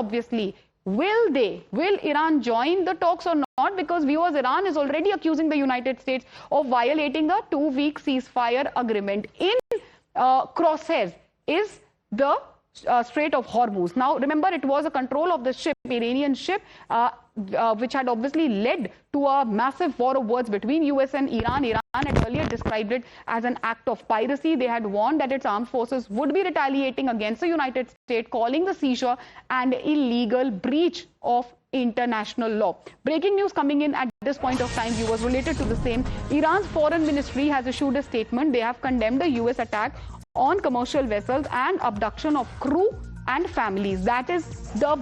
obviously. Will Iran join the talks or not? Because viewers, Iran is already accusing the United States of violating the 2-week ceasefire agreement. In crosshairs is the Strait of Hormuz. Now, remember, it was a control of the ship, Iranian ship, which had obviously led to a massive war of words between US and Iran. Iran had earlier described it as an act of piracy. They had warned that its armed forces would be retaliating against the United States, calling the seizure an illegal breach of international law. Breaking news coming in at this point of time, viewers, related to the same. Iran's foreign ministry has issued a statement. They have condemned the US attack on commercial vessels and abduction of crew and families. That is the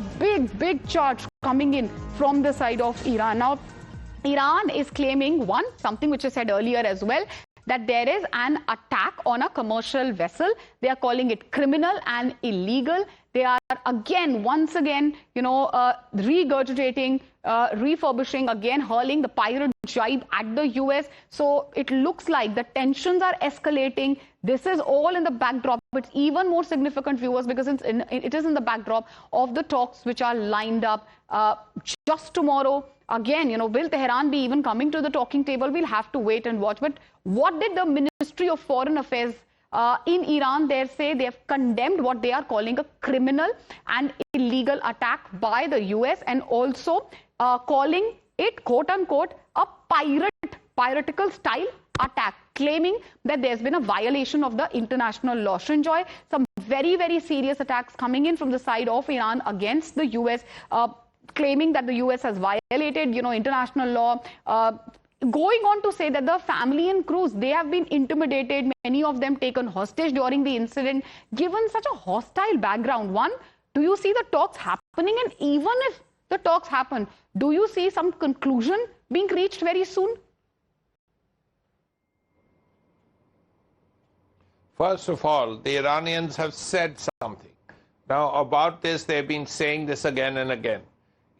big charge coming in from the side of Iran. Now, Iran is claiming, something which I said earlier as well, that there is an attack on a commercial vessel. They are calling it criminal and illegal. They are once again, regurgitating, refurbishing, again hurling the pirate jibe at the US. So it looks like the tensions are escalating. This is all in the backdrop. It's even more significant, viewers, because it is in the backdrop of the talks which are lined up just tomorrow. Again, will Tehran be even coming to the talking table? We'll have to wait and watch. But what did the Ministry of Foreign Affairs in Iran there say? They have condemned what they are calling a criminal and illegal attack by the US, and also calling it, quote unquote, a piratical style attack, claiming that there's been a violation of the international law. Srinjoy, some very serious attacks coming in from the side of Iran against the US, claiming that the US has violated, international law, going on to say that the family and crews, they have been intimidated, many of them taken hostage during the incident. Given such a hostile background, do you see the talks happening? And even if the talks happen, do you see some conclusion being reached very soon? First of all, the Iranians have said something. Now, about this, they've been saying this again and again.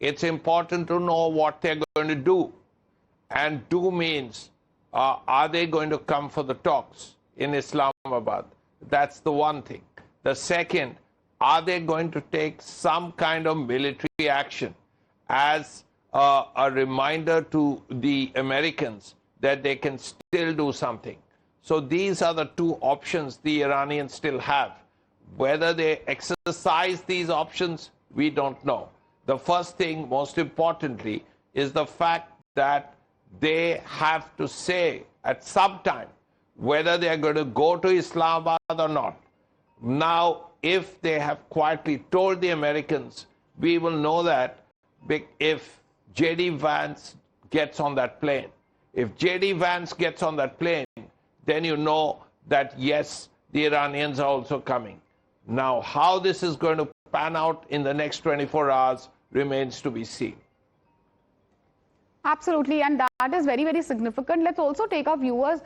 It's important to know what they're going to do. And do means, are they going to come for the talks in Islamabad? That's the one thing. The second, are they going to take some kind of military action as a reminder to the Americans that they can still do something? So these are the two options the Iranians still have. Whether they exercise these options, we don't know. The first thing, most importantly, is the fact that they have to say at some time whether they are going to go to Islamabad or not. Now, if they have quietly told the Americans, we will know that if J.D. Vance gets on that plane. If J.D. Vance gets on that plane, then you know that, yes, the Iranians are also coming. Now, how this is going to pan out in the next 24 hours remains to be seen. Absolutely, and that is very significant. Let's also take our viewers,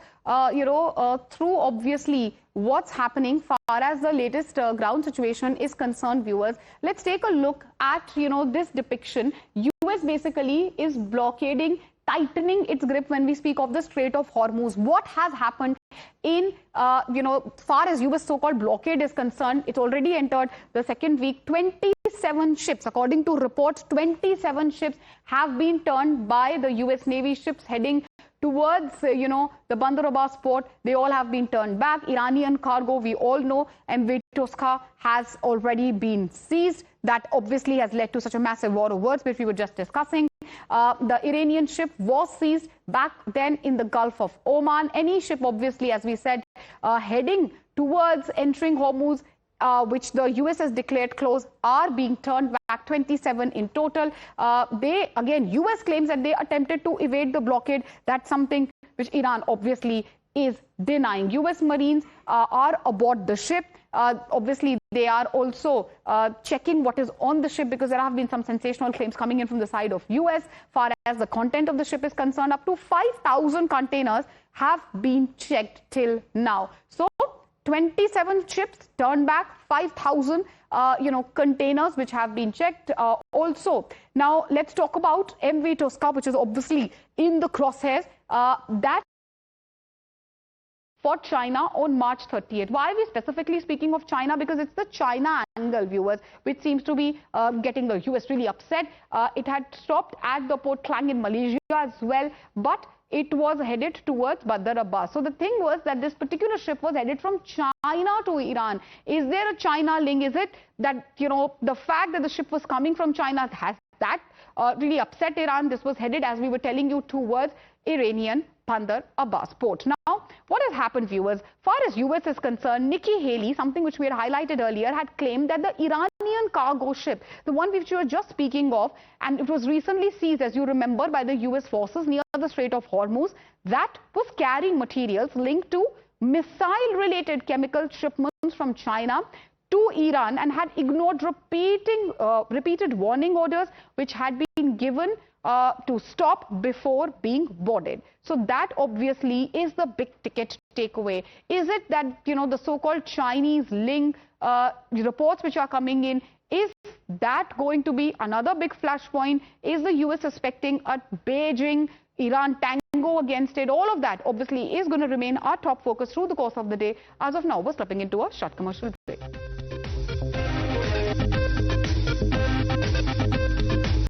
through obviously what's happening far as the latest ground situation is concerned, viewers. Let's take a look at, this depiction. US basically is blockading, tightening its grip when we speak of the Strait of Hormuz. What has happened in, far as US so-called blockade is concerned? It's already entered the second week. 27 ships, according to reports, 27 ships have been turned by the US Navy, ships heading towards, the Bandar Abbas port. They all have been turned back. Iranian cargo, we all know, MV Touska has already been seized. That obviously has led to such a massive war of words, which we were just discussing. The Iranian ship was seized back then in the Gulf of Oman. Any ship, obviously, as we said, heading towards entering Hormuz, which the US has declared closed, are being turned back, 27 in total. US claims that they attempted to evade the blockade. That's something which Iran obviously is denying. US Marines are aboard the ship. Obviously, they are also checking what is on the ship, because there have been some sensational claims coming in from the side of US. Far as the content of the ship is concerned, up to 5,000 containers have been checked till now. So 27 ships turned back, 5,000 containers which have been checked also. Now let's talk about MV Touska, which is obviously in the crosshairs. That for China on March 30th. Why are we specifically speaking of China? Because it's the China angle, viewers, which seems to be getting the US really upset. It had stopped at the Port Klang in Malaysia as well, but it was headed towards Bandar Abbas. So the thing was that this particular ship was headed from China to Iran. Is there a China link? Is it that, you know, the fact that the ship was coming from China has that really upset Iran? This was headed, as we were telling you, towards Iranian Bandar Abbas port. Now, what has happened, viewers? Far as US is concerned, Nikki Haley, something which we had highlighted earlier, had claimed that the Iranian cargo ship, the one which you were just speaking of, and it was recently seized, as you remember, by the US forces near the Strait of Hormuz, that was carrying materials linked to missile-related chemical shipments from China to Iran and had ignored repeated warning orders which had been given to stop before being boarded. So that obviously is the big ticket takeaway. Is it that, you know, the so-called Chinese link reports which are coming in, is that going to be another big flashpoint? Is the US suspecting a Beijing-Iran tango against it? All of that obviously is going to remain our top focus through the course of the day. As of now, we're stepping into a short commercial break.